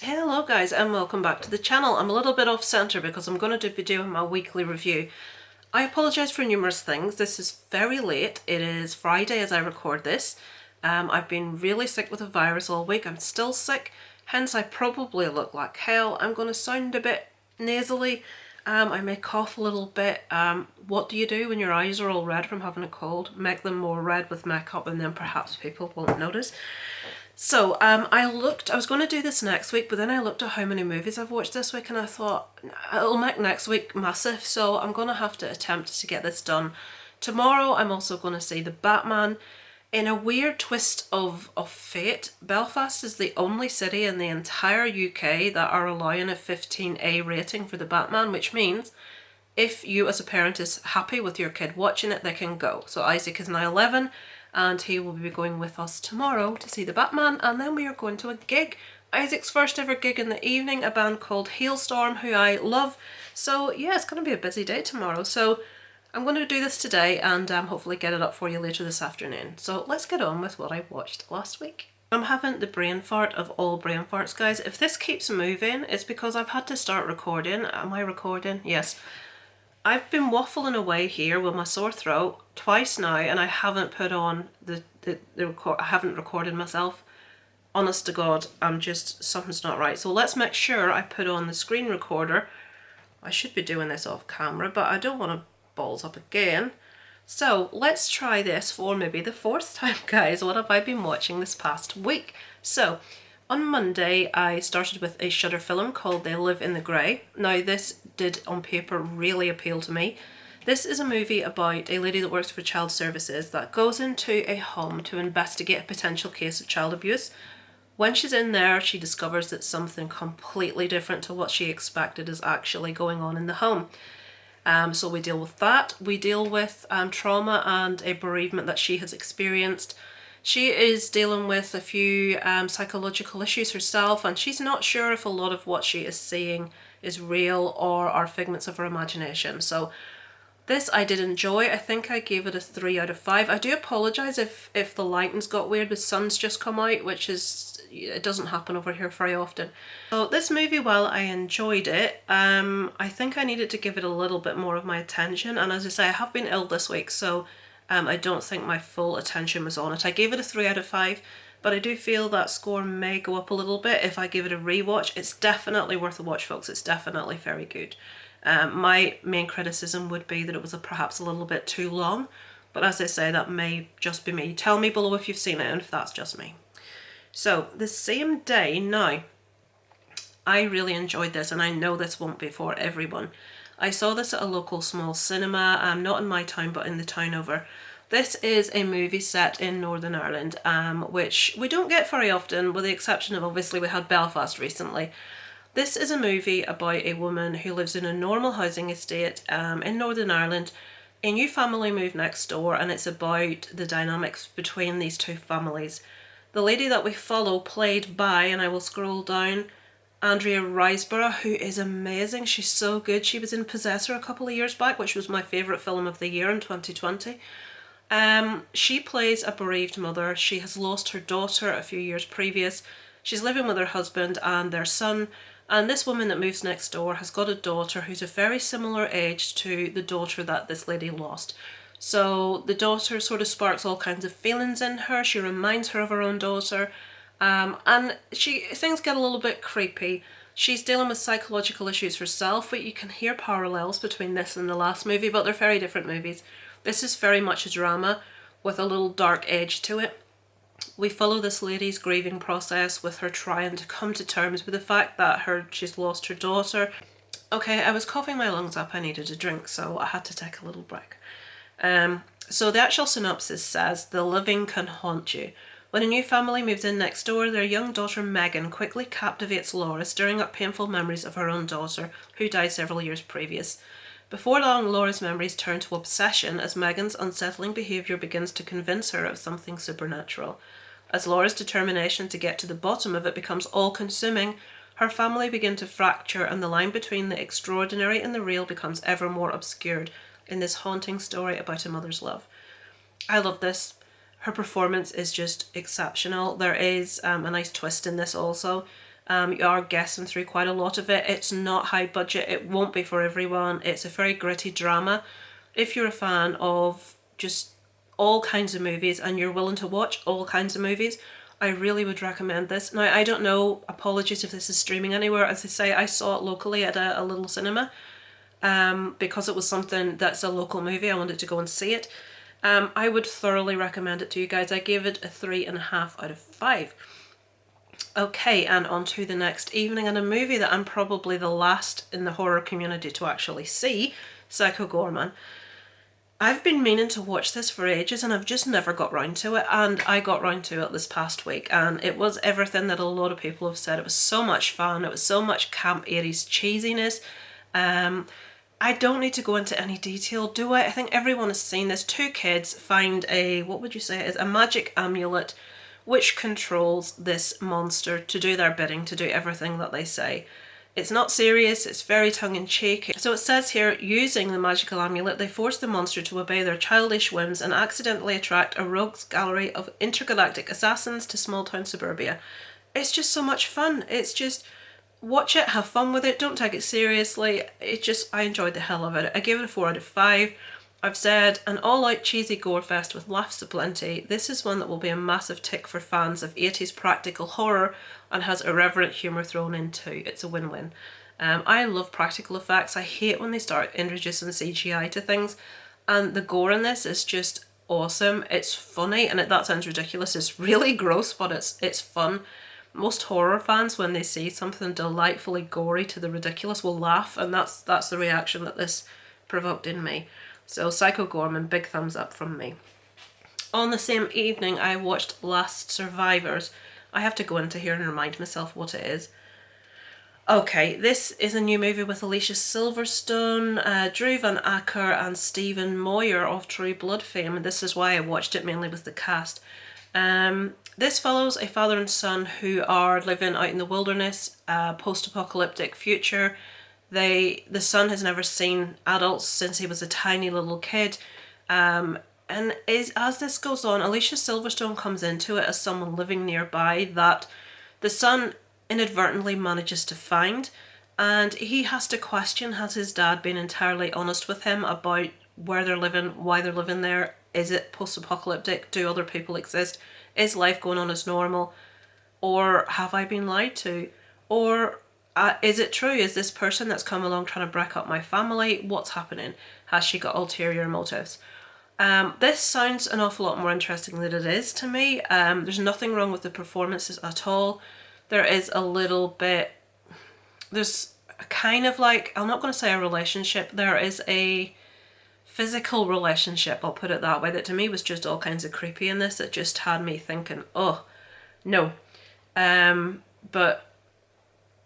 Hello guys and welcome back to the channel. I'm a little bit off centre because I'm going to be doing my weekly review. I apologise for numerous things. This is very late. It is Friday as I record this. I've been really sick with a virus all week. I'm still sick, hence I probably look like hell. I'm going to sound a bit nasally. I may cough a little bit. What do you do when your eyes are all red from having a cold? Make them more red with makeup and then perhaps people won't notice. So I was going to do this next week, but then I looked at how many movies I've watched this week and I thought it'll make next week massive, so I'm going to have to attempt to get this done. Tomorrow I'm also going to see The Batman. In a weird twist of fate, Belfast is the only city in the entire UK that are allowing a 15A rating for The Batman, which means if you as a parent is happy with your kid watching it, they can go. So Isaac is now 11 and he will be going with us tomorrow to see The Batman, and then we are going to a gig. Isaac's first ever gig in the evening, a band called Hailstorm, who I love. So yeah, it's going to be a busy day tomorrow. So I'm going to do this today and hopefully get it up for you later this afternoon. So let's get on with what I watched last week. I'm having the brain fart of all brain farts, guys. If this keeps moving, it's because I've had to start recording. Am I recording? Yes. I've been waffling away here with my sore throat twice now and I haven't put on the record. I haven't recorded myself. Honest to God, something's not right. So let's make sure I put on the screen recorder. I should be doing this off camera, but I don't want to balls up again. So let's try this for maybe the fourth time, guys. What have I been watching this past week? So on Monday, I started with a Shudder film called They Live in the Grey. Now, this did on paper really appeal to me. This is a movie about a lady that works for child services that goes into a home to investigate a potential case of child abuse. When she's in there, she discovers that something completely different to what she expected is actually going on in the home. So we deal with that. We deal with trauma and a bereavement that she has experienced. She is dealing with a few psychological issues herself, and she's not sure if a lot of what she is seeing is real or are figments of her imagination. So this I did enjoy. I think I gave it a 3 out of 5. I do apologise if the lighting's got weird. The sun's just come out, which is, it doesn't happen over here very often. So this movie, while I enjoyed it, I think I needed to give it a little bit more of my attention. And as I say, I have been ill this week, so I don't think my full attention was on it. I gave it a 3 out of 5, but I do feel that score may go up a little bit if I give it a rewatch. It's definitely worth a watch, folks. It's definitely very good. My main criticism would be that it was perhaps a little bit too long, but as I say, that may just be me. Tell me below if you've seen it and if that's just me. So the same day now, I really enjoyed this, and I know this won't be for everyone. I saw this at a local small cinema, not in my town but in the town over. This is a movie set in Northern Ireland, which we don't get very often, with the exception of, obviously, we had Belfast recently. This is a movie about a woman who lives in a normal housing estate in Northern Ireland. A new family moved next door, and it's about the dynamics between these two families. The lady that we follow, played by, and I will scroll down, Andrea Riseborough, who is amazing. She's so good. She was in Possessor a couple of years back, which was my favourite film of the year in 2020. She plays a bereaved mother. She has lost her daughter a few years previous. She's living with her husband and their son, and this woman that moves next door has got a daughter who's a very similar age to the daughter that this lady lost. So the daughter sort of sparks all kinds of feelings in her. She reminds her of her own daughter. And things get a little bit creepy. She's dealing with psychological issues herself, but you can hear parallels between this and the last movie, but they're very different movies. This is very much a drama with a little dark edge to it. We follow this lady's grieving process with her trying to come to terms with the fact that she's lost her daughter. Okay, I was coughing my lungs up, I needed a drink, so I had to take a little break. So the actual synopsis says, the living can haunt you. When a new family moves in next door, their young daughter Megan quickly captivates Laura, stirring up painful memories of her own daughter, who died several years previous. Before long, Laura's memories turn to obsession as Megan's unsettling behaviour begins to convince her of something supernatural. As Laura's determination to get to the bottom of it becomes all-consuming, her family begin to fracture, and the line between the extraordinary and the real becomes ever more obscured in this haunting story about a mother's love. I love this. Her performance is just exceptional. There is a nice twist in this also. You are guessing through quite a lot of it. It's not high budget. It won't be for everyone. It's a very gritty drama. If you're a fan of just all kinds of movies and you're willing to watch all kinds of movies, I really would recommend this. Now, I don't know, apologies if this is streaming anywhere. As I say, I saw it locally at a little cinema because it was something that's a local movie. I wanted to go and see it. I would thoroughly recommend it to you guys. I gave it a 3.5 out of 5. Okay, and on to the next evening, and a movie that I'm probably the last in the horror community to actually see, Psycho Gorman. I've been meaning to watch this for ages and I've just never got round to it, and I got round to it this past week and it was everything that a lot of people have said. It was so much fun, it was so much Camp 80s cheesiness. I don't need to go into any detail, do I? I think everyone has seen this. Two kids find a, what would you say it is, a magic amulet which controls this monster to do their bidding, to do everything that they say. It's not serious, it's very tongue-in-cheek. So it says here, using the magical amulet, they force the monster to obey their childish whims and accidentally attract a rogues gallery of intergalactic assassins to small-town suburbia. It's just so much fun. It's just, watch it, have fun with it, don't take it seriously. I enjoyed the hell of it. I gave it a 4 out of 5. I've said, an all-out cheesy gore fest with laughs aplenty. This is one that will be a massive tick for fans of 80s practical horror and has irreverent humour thrown in too. It's a win-win. I love practical effects. I hate when they start introducing CGI to things, and the gore in this is just awesome. It's funny, and that sounds ridiculous. It's really gross, but it's fun. Most horror fans, when they see something delightfully gory to the ridiculous, will laugh, and that's the reaction that this provoked in me. So Psycho Gorman, big thumbs up from me. On the same evening, I watched Last Survivors. I have to go into here and remind myself what it is. Okay, this is a new movie with Alicia Silverstone, Drew Van Acker and Stephen Moyer of True Blood fame, and this is why I watched it, mainly with the cast. This follows a father and son who are living out in the wilderness, post-apocalyptic future. The son has never seen adults since he was a tiny little kid. And as this goes on, Alicia Silverstone comes into it as someone living nearby that the son inadvertently manages to find, and he has to question, has his dad been entirely honest with him about where they're living, why they're living there? Is it post-apocalyptic? Do other people exist? Is life going on as normal? Or have I been lied to? Or is it true? Is this person that's come along trying to break up my family? What's happening? Has she got ulterior motives? This sounds an awful lot more interesting than it is to me. There's nothing wrong with the performances at all. There is a little bit, there's a kind of like, I'm not going to say a relationship, there is a physical relationship, I'll put it that way, that to me was just all kinds of creepy in this. It just had me thinking, oh, no. But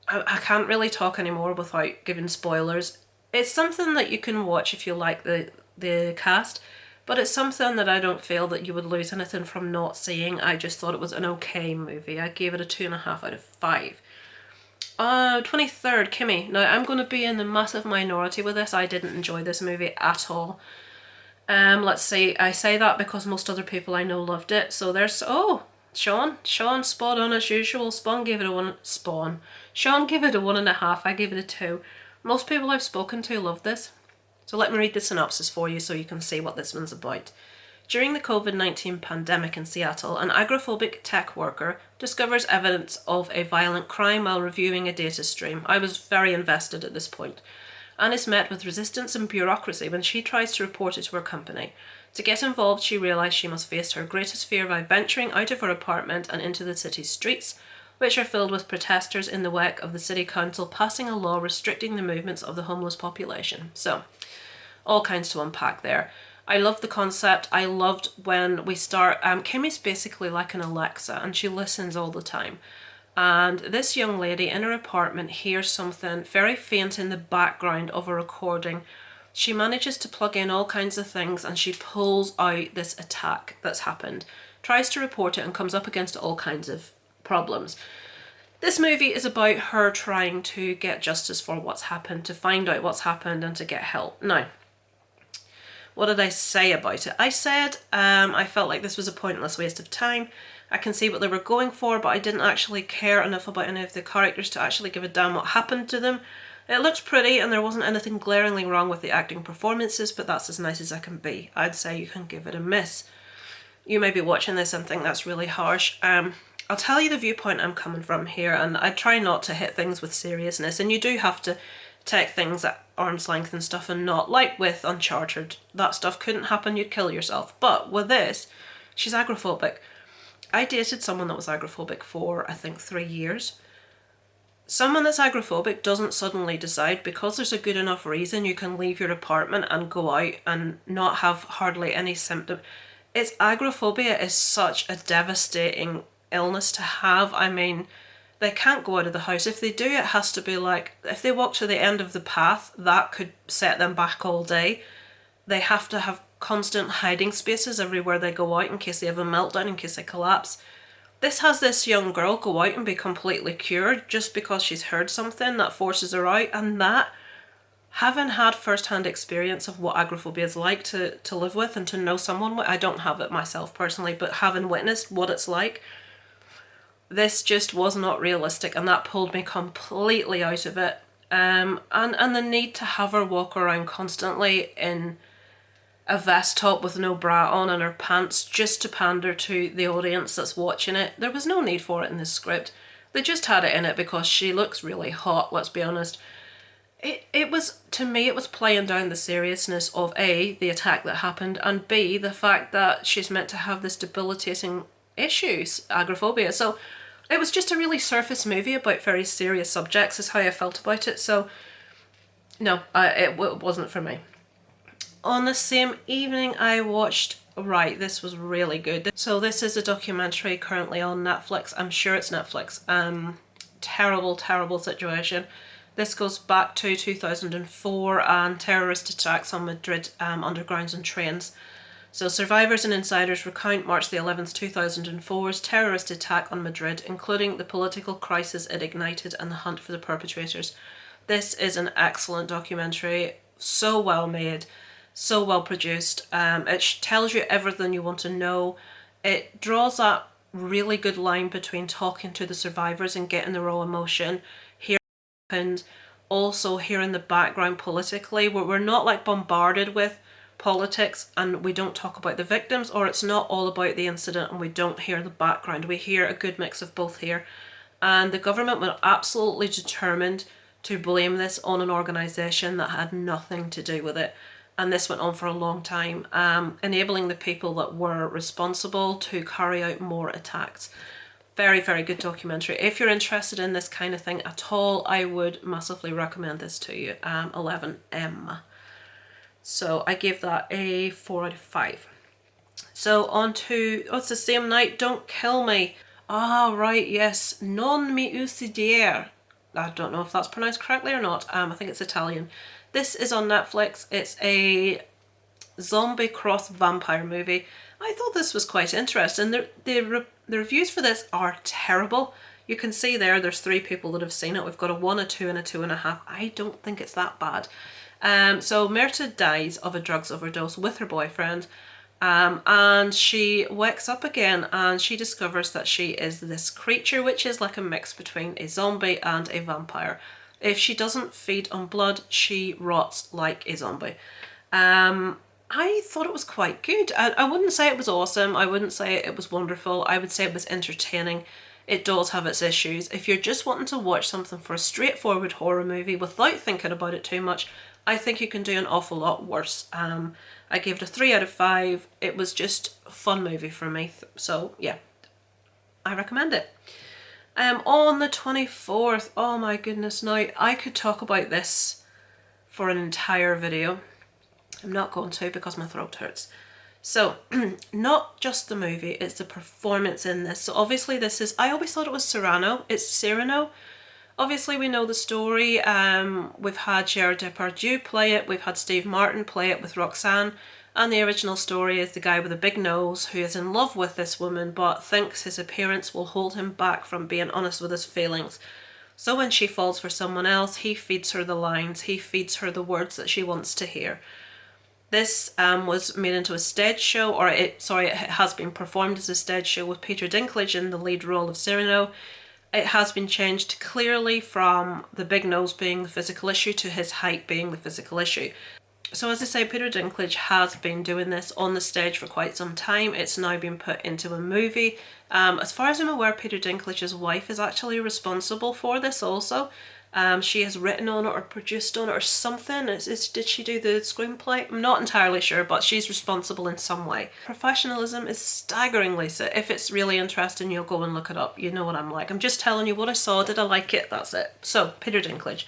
I can't really talk anymore without giving spoilers. It's something that you can watch if you like the cast, but it's something that I don't feel that you would lose anything from not seeing. I just thought it was an okay movie. I gave it a 2.5 out of 5. 23rd, Kimmy. Now, I'm going to be in the massive minority with this. I didn't enjoy this movie at all. Let's see. I say that because most other people I know loved it. So there's, oh, Sean, spot on as usual. Sean gave it a 1.5. I gave it a 2. Most people I've spoken to love this. So let me read the synopsis for you so you can see what this one's about. During the COVID-19 pandemic in Seattle, an agoraphobic tech worker discovers evidence of a violent crime while reviewing a data stream. I was very invested at this point. And is met with resistance and bureaucracy when she tries to report it to her company. To get involved, she realised she must face her greatest fear by venturing out of her apartment and into the city's streets, which are filled with protesters in the wake of the city council passing a law restricting the movements of the homeless population. So, all kinds to unpack there. I love the concept. I loved when we start, Kimmy's basically like an Alexa and she listens all the time. And this young lady in her apartment hears something very faint in the background of a recording. She manages to plug in all kinds of things and she pulls out this attack that's happened, tries to report it and comes up against all kinds of problems. This movie is about her trying to get justice for what's happened, to find out what's happened and to get help. Now, What did I say about it? I said I felt like this was a pointless waste of time. I can see what they were going for, but I didn't actually care enough about any of the characters to actually give a damn what happened to them. It looked pretty and there wasn't anything glaringly wrong with the acting performances, but that's as nice as I can be. I'd say you can give it a miss. You may be watching this and think that's really harsh. I'll tell you the viewpoint I'm coming from here, and I try not to hit things with seriousness, and you do have to take things at arm's length and stuff, and not like with Uncharted. That stuff couldn't happen, you'd kill yourself. But with this, she's agoraphobic. I dated someone that was agoraphobic for, I think, 3 years. Someone that's agoraphobic doesn't suddenly decide because there's a good enough reason you can leave your apartment and go out and not have hardly any symptom. Agoraphobia is such a devastating illness to have. I mean, they can't go out of the house. If they do, it has to be like, if they walk to the end of the path, that could set them back all day. They have to have constant hiding spaces everywhere they go out in case they have a meltdown, in case they collapse. This has this young girl go out and be completely cured just because she's heard something that forces her out, and that, having had first-hand experience of what agoraphobia is like to live with and to know someone, I don't have it myself personally, but having witnessed what it's like, this just was not realistic, and that pulled me completely out of it. And the need to have her walk around constantly in a vest top with no bra on and her pants just to pander to the audience that's watching it. There was no need for it in this script. They just had it in it because she looks really hot, let's be honest. It was, to me, it was playing down the seriousness of A, the attack that happened, and B, the fact that she's meant to have this debilitating issues, agoraphobia. So it was just a really surface movie about very serious subjects is how I felt about it. So no, it wasn't for me. On the same evening I watched, right, this was really good. So this is a documentary currently on Netflix. I'm sure it's Netflix. Terrible, terrible situation. This goes back to 2004 and terrorist attacks on Madrid undergrounds and trains. So survivors and insiders recount March the 11th, 2004's terrorist attack on Madrid, including the political crisis it ignited and the hunt for the perpetrators. This is an excellent documentary, so well made, so well produced. It tells you everything you want to know. It draws that really good line between talking to the survivors and getting the raw emotion, hearing what happened, also hearing the background politically, where we're not like bombarded with politics and we don't talk about the victims, or it's not all about the incident and we don't hear the background. We hear a good mix of both here. And the government were absolutely determined to blame this on an organisation that had nothing to do with it. And this went on for a long time, enabling the people that were responsible to carry out more attacks. Very, very good documentary. If you're interested in this kind of thing at all, I would massively recommend this to you. 11M. So I give that a 4 out of 5. So on to, oh, it's the same night, Don't Kill Me. Ah, right, yes. Non mi uccidere. I don't know if that's pronounced correctly or not. I think it's Italian. This is on Netflix. It's a zombie cross vampire movie. I thought this was quite interesting. The reviews for this are terrible. You can see there's 3 people that have seen it. We've got a 1, a 2 and a 2.5. I don't think it's that bad. So Myrta dies of a drugs overdose with her boyfriend, and she wakes up again and she discovers that she is this creature which is like a mix between a zombie and a vampire. If she doesn't feed on blood, she rots like a zombie. I thought it was quite good. I wouldn't say it was awesome. I wouldn't say it was wonderful. I would say it was entertaining. It does have its issues. If you're just wanting to watch something for a straightforward horror movie without thinking about it too much, I think you can do an awful lot worse. I gave it a 3 out of 5. It was just a fun movie for me. So yeah, I recommend it. On the 24th, oh my goodness, now I could talk about this for an entire video. I'm not going to because my throat hurts. So, not just the movie, it's the performance in this. So obviously this is, I always thought it was Cyrano. It's Cyrano. Obviously we know the story. We've had Gerard Depardieu play it. We've had Steve Martin play it with Roxanne. And the original story is the guy with a big nose who is in love with this woman but thinks his appearance will hold him back from being honest with his feelings. So when she falls for someone else, he feeds her the lines. He feeds her the words that she wants to hear. This was made into a stage show, or it has been performed as a stage show with Peter Dinklage in the lead role of Cyrano. It has been changed clearly from the big nose being the physical issue to his height being the physical issue. So as I say, Peter Dinklage has been doing this on the stage for quite some time. It's now been put into a movie. As far as I'm aware, Peter Dinklage's wife is actually responsible for this also. She has written on it or produced on it or something. Did she do the screenplay? I'm not entirely sure, but she's responsible in some way. Professionalism is staggeringly so. If it's really interesting, you'll go and look it up. You know what I'm like. I'm just telling you what I saw. Did I like it? That's it. So, Peter Dinklage.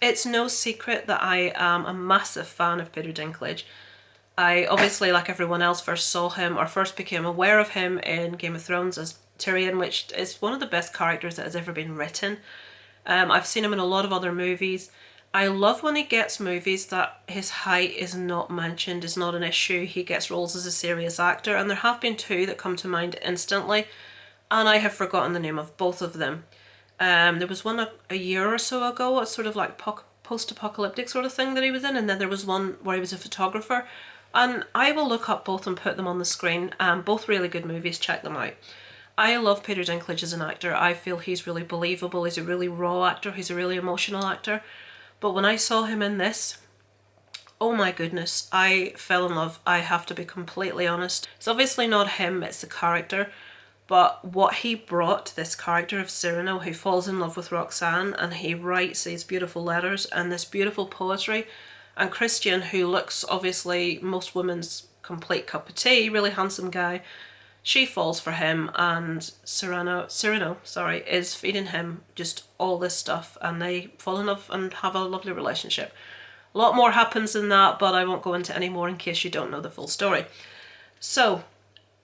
It's no secret that I am a massive fan of Peter Dinklage. I obviously, like everyone else, first saw him or first became aware of him in Game of Thrones as Tyrion, which is one of the best characters that has ever been written. I've seen him in a lot of other movies. I love when he gets movies that his height is not mentioned, is not an issue. He gets roles as a serious actor, and there have been two that come to mind instantly, and I have forgotten the name of both of them. There was one a year or so ago, a sort of like post-apocalyptic sort of thing that he was in, and then there was one where he was a photographer. And I will look up both and put them on the screen. Both really good movies, check them out. I love Peter Dinklage as an actor. I feel he's really believable, he's a really raw actor, he's a really emotional actor. But when I saw him in this, oh my goodness, I fell in love. I have to be completely honest. It's obviously not him, it's the character. But what he brought to this character of Cyrano, who falls in love with Roxanne, and he writes these beautiful letters and this beautiful poetry, and Christian, who looks obviously most women's complete cup of tea, really handsome guy, she falls for him, and Cyrano, is feeding him just all this stuff, and they fall in love and have a lovely relationship. A lot more happens than that, but I won't go into any more in case you don't know the full story. So,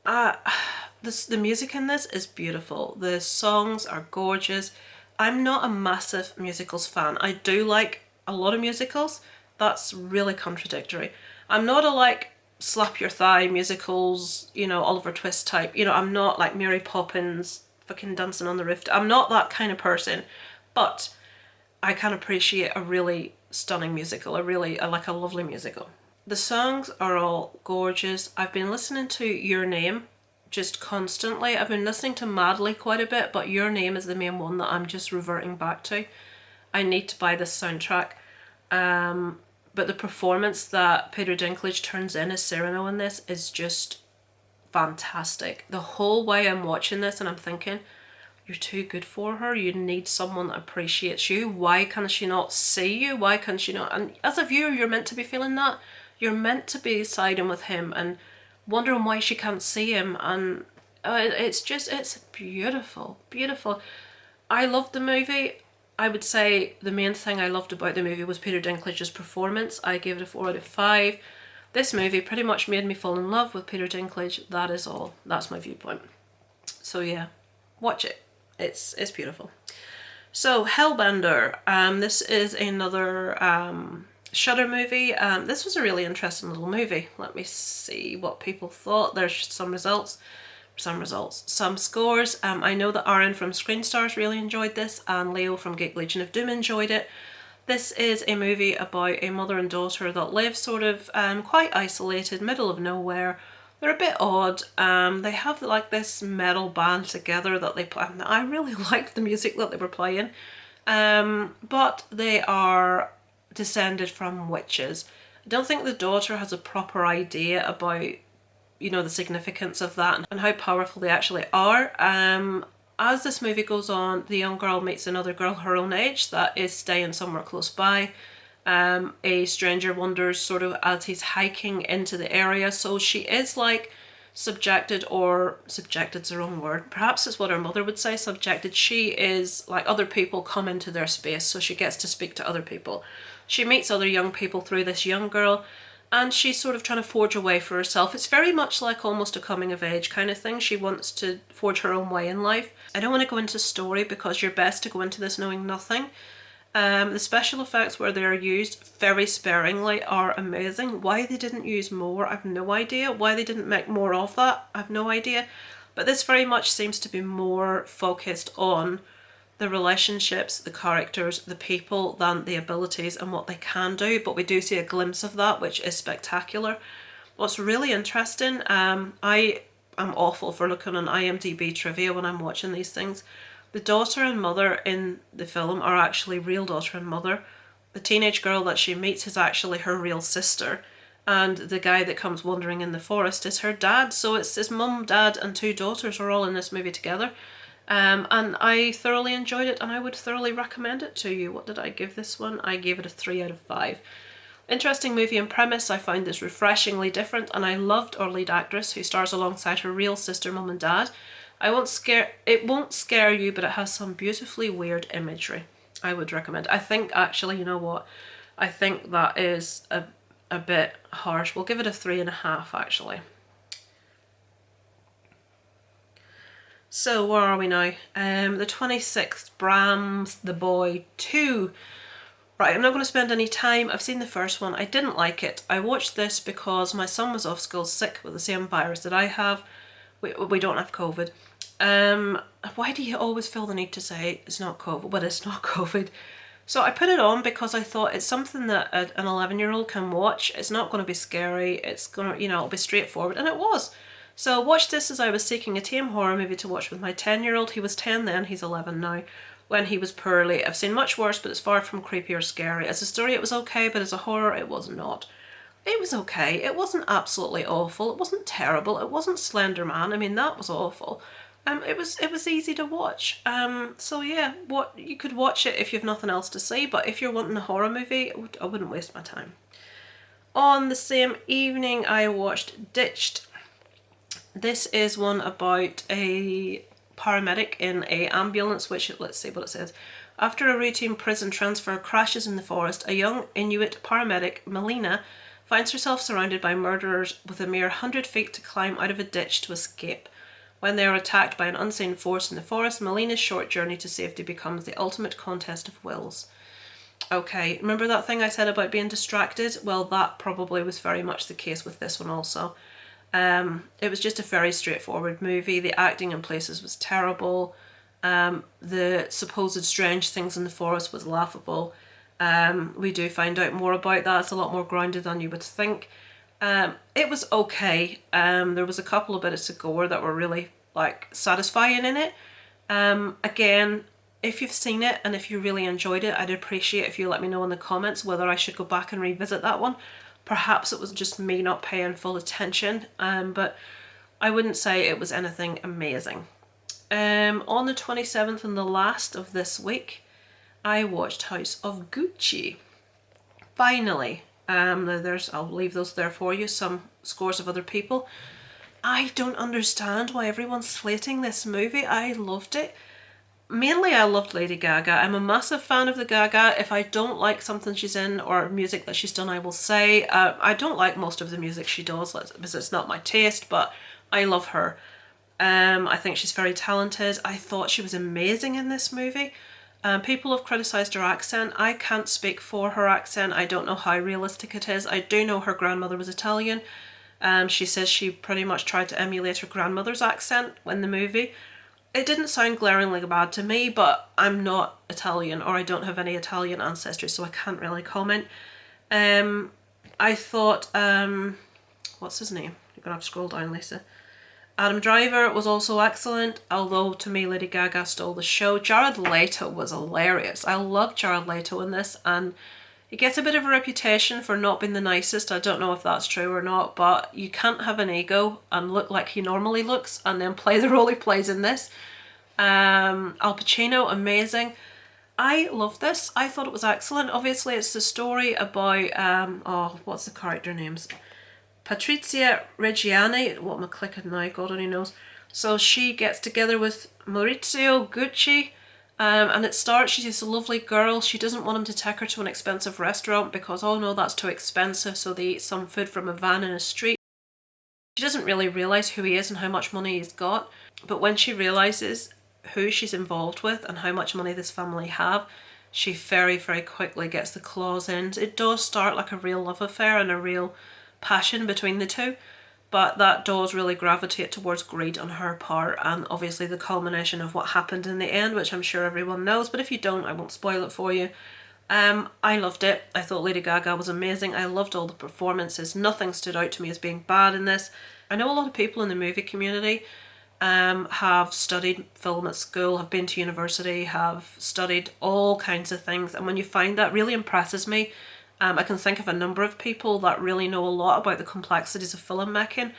the music in this is beautiful. The songs are gorgeous. I'm not a massive musicals fan. I do like a lot of musicals. That's really contradictory. I'm not a like slap your thigh musicals, you know, Oliver Twist type. You know, I'm not like Mary Poppins, fucking Dancing on the Roof. I'm not that kind of person. But I can appreciate a really stunning musical. I like a lovely musical. The songs are all gorgeous. I've been listening to Your Name just constantly. I've been listening to Madly quite a bit, but Your Name is the main one that I'm just reverting back to. I need to buy this soundtrack. But the performance that Peter Dinklage turns in as Cyrano in this is just fantastic. The whole way I'm watching this and I'm thinking, you're too good for her. You need someone that appreciates you. Why can she not see you? Why can she not? And as a viewer, you're meant to be feeling that. You're meant to be siding with him and wondering why she can't see him, and it's beautiful, beautiful. I loved the movie. I would say the main thing I loved about the movie was Peter Dinklage's performance. I gave it a 4 out of 5. This movie pretty much made me fall in love with Peter Dinklage. That is all. That's my viewpoint. So yeah, watch it. It's beautiful. So Hellbender. This is another Shudder movie. This was a really interesting little movie. Let me see what people thought. There's some scores. I know that Aaron from Screen Stars really enjoyed this, and Leo from Geek Legion of Doom enjoyed it. This is a movie about a mother and daughter that live sort of quite isolated, middle of nowhere. They're a bit odd. They have like this metal band together that they play. I really liked the music that they were playing. But they are descended from witches. I don't think the daughter has a proper idea about, you know, the significance of that and how powerful they actually are. As this movie goes on, the young girl meets another girl her own age that is staying somewhere close by. A stranger wanders sort of as he's hiking into the area, so she is like subjected's the wrong word, perhaps it's what her mother would say, subjected. She is like, other people come into their space, so she gets to speak to other people. She meets other young people through this young girl, and she's sort of trying to forge a way for herself. It's very much like almost a coming of age kind of thing. She wants to forge her own way in life. I don't want to go into story because you're best to go into this knowing nothing. The special effects where they're used very sparingly are amazing. Why they didn't use more, I've no idea. Why they didn't make more of that, I've no idea. But this very much seems to be more focused on the relationships, the characters, the people than the abilities and what they can do, but we do see a glimpse of that, which is spectacular. What's really interesting, I am awful for looking on IMDb trivia when I'm watching these things. The daughter and mother in the film are actually real daughter and mother. The teenage girl that she meets is actually her real sister, and the guy that comes wandering in the forest is her dad. So it's his mum, dad and two daughters are all in this movie together. And I thoroughly enjoyed it, and I would thoroughly recommend it to you. What did I give this one? I gave it a 3 out of 5. Interesting movie and premise. I found this refreshingly different, and I loved our lead actress who stars alongside her real sister, mum and dad. It won't scare you, but it has some beautifully weird imagery. I would recommend. I think actually, you know what? I think that is a bit harsh. We'll give it a 3.5 actually. So where are we now? The 26th, Bram's The Boy 2. Right, I'm not going to spend any time. I've seen the first one. I didn't like it. I watched this because my son was off school sick with the same virus that I have. We don't have COVID. Why do you always feel the need to say it's not COVID? But it's not COVID. So I put it on because I thought it's something that an 11-year-old can watch. It's not going to be scary. It's going to, it'll be straightforward. And it was. So I watched this as I was seeking a tame horror movie to watch with my 10-year-old. He was 10 then, he's 11 now. When he was poorly. I've seen much worse, but it's far from creepy or scary. As a story, it was okay, but as a horror, it was not. It was okay. It wasn't absolutely awful. It wasn't terrible. It wasn't Slender Man. I mean, that was awful. It was easy to watch. So yeah, you could watch it if you've nothing else to see, but if you're wanting a horror movie, I wouldn't waste my time. On the same evening, I watched Ditched. This is one about a paramedic in a ambulance, which, let's see what it says. After a routine prison transfer crashes in the forest, a young Inuit paramedic, Melina, finds herself surrounded by murderers with a mere 100 feet to climb out of a ditch to escape. When they are attacked by an unseen force in the forest, Melina's short journey to safety becomes the ultimate contest of wills. Okay, remember that thing I said about being distracted? Well, that probably was very much the case with this one also. It was just a very straightforward movie. The acting in places was terrible. The supposed strange things in the forest was laughable. We do find out more about that. It's a lot more grounded than you would think. It was okay. There was a couple of bits of gore that were really satisfying in it. Again, if you've seen it and if you really enjoyed it, I'd appreciate if you let me know in the comments whether I should go back and revisit that one. Perhaps it was just me not paying full attention, but I wouldn't say it was anything amazing. On the 27th and the last of this week, I watched House of Gucci. Finally. I'll leave those there for you, some scores of other people. I don't understand why everyone's slating this movie. I loved it. Mainly I loved Lady Gaga. I'm a massive fan of the Gaga. If I don't like something she's in or music that she's done, I will say. I don't like most of the music she does because it's not my taste, but I love her. I think she's very talented. I thought she was amazing in this movie. People have criticised her accent. I can't speak for her accent. I don't know how realistic it is. I do know her grandmother was Italian. She says she pretty much tried to emulate her grandmother's accent in the movie. It didn't sound glaringly bad to me, but I'm not Italian, or I don't have any Italian ancestry, so I can't really comment. I thought, what's his name? You're going to have to scroll down, Lisa. Adam Driver was also excellent, although to me Lady Gaga stole the show. Jared Leto was hilarious. I love Jared Leto in this, and he gets a bit of a reputation for not being the nicest. I don't know if that's true or not, but you can't have an ego and look like he normally looks and then play the role he plays in this. Al Pacino, amazing. I love this. I thought it was excellent. Obviously, it's the story about, what's the character names? Patrizia Reggiani. What am I clicking now? God only knows. So she gets together with Maurizio Gucci. And it starts, she's this lovely girl. She doesn't want him to take her to an expensive restaurant because, oh no, that's too expensive. So they eat some food from a van in a street. She doesn't really realise who he is and how much money he's got. But when she realises who she's involved with and how much money this family have, she very, very quickly gets the claws in. It does start like a real love affair and a real passion between the two. but that does really gravitate towards greed on her part, and obviously the culmination of what happened in the end, which I'm sure everyone knows, but if you don't, I won't spoil it for you. I loved it. I thought Lady Gaga was amazing. I loved all the performances. Nothing stood out to me as being bad in this. I know a lot of people in the movie community have studied film at school, have been to university, have studied all kinds of things, and when you find that, really impresses me. I can think of a number of people that really know a lot about the complexities of filmmaking.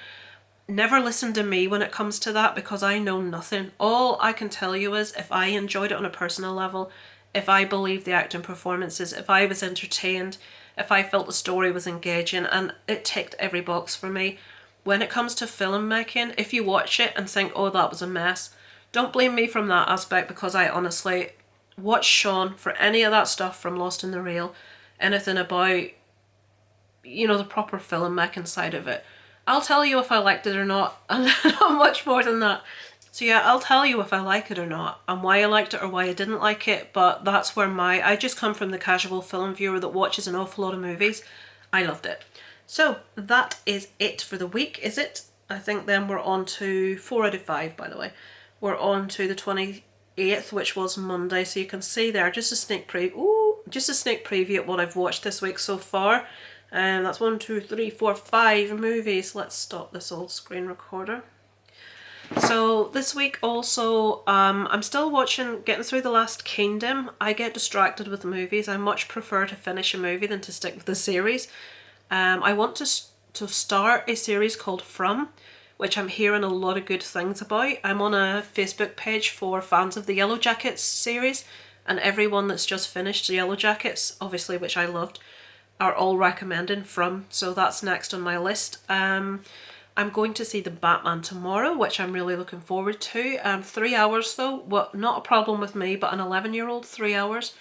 Never listen to me when it comes to that, because I know nothing. All I can tell you is if I enjoyed it on a personal level, if I believed the acting performances, if I was entertained, if I felt the story was engaging, and it ticked every box for me. When it comes to filmmaking, if you watch it and think, oh, that was a mess, don't blame me from that aspect, because I honestly watch Sean for any of that stuff from Lost in the Real, anything about, you know, the proper filmmaking side of it. I'll tell you if I liked it or not, and not much more than that. So yeah, I'll tell you if I like it or not, and why I liked it or why I didn't like it, but that's where I just come from the casual film viewer that watches an awful lot of movies. I loved it. So that is it for the week, is it? I think then we're on to 4 out of 5, by the way. We're on to the 28th, which was Monday, so you can see there just a sneak preview at what I've watched this week so far. And that's 1, 2, 3, 4, 5 movies. Let's stop this old screen recorder. So this week also, I'm still getting through The Last Kingdom. I get distracted with movies. I much prefer to finish a movie than to stick with the series. I want to start a series called From, which I'm hearing a lot of good things about. I'm on a Facebook page for fans of the Yellow Jackets series, and everyone that's just finished the Yellow Jackets, obviously, which I loved, are all recommending From, so that's next on my list. I'm going to see The Batman tomorrow, which I'm really looking forward to. 3 hours though, well, not a problem with me, but an 11-year-old, 3 hours.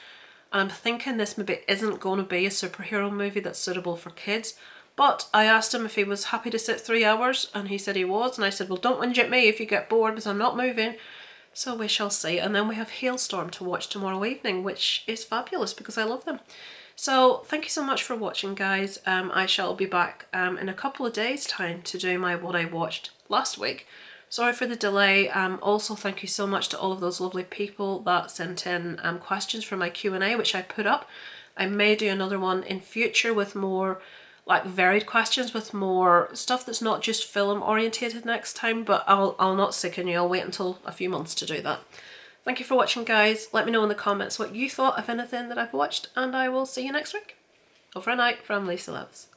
And I'm thinking this maybe isn't going to be a superhero movie that's suitable for kids. But I asked him if he was happy to sit 3 hours, and he said he was. And I said, well, don't whinge at me if you get bored, because I'm not moving. So we shall see. And then we have Hailstorm to watch tomorrow evening, which is fabulous because I love them. So thank you so much for watching, guys. I shall be back in a couple of days' time to do my what I watched last week. Sorry for the delay. Also, thank you so much to all of those lovely people that sent in questions for my Q&A, which I put up. I may do another one in future with more like varied questions, with more stuff that's not just film orientated next time, but I'll not sicken you. I'll wait until a few months to do that. Thank you for watching, guys. Let me know in the comments what you thought of anything that I've watched, and I will see you next week. Over and out from Lisa Loves.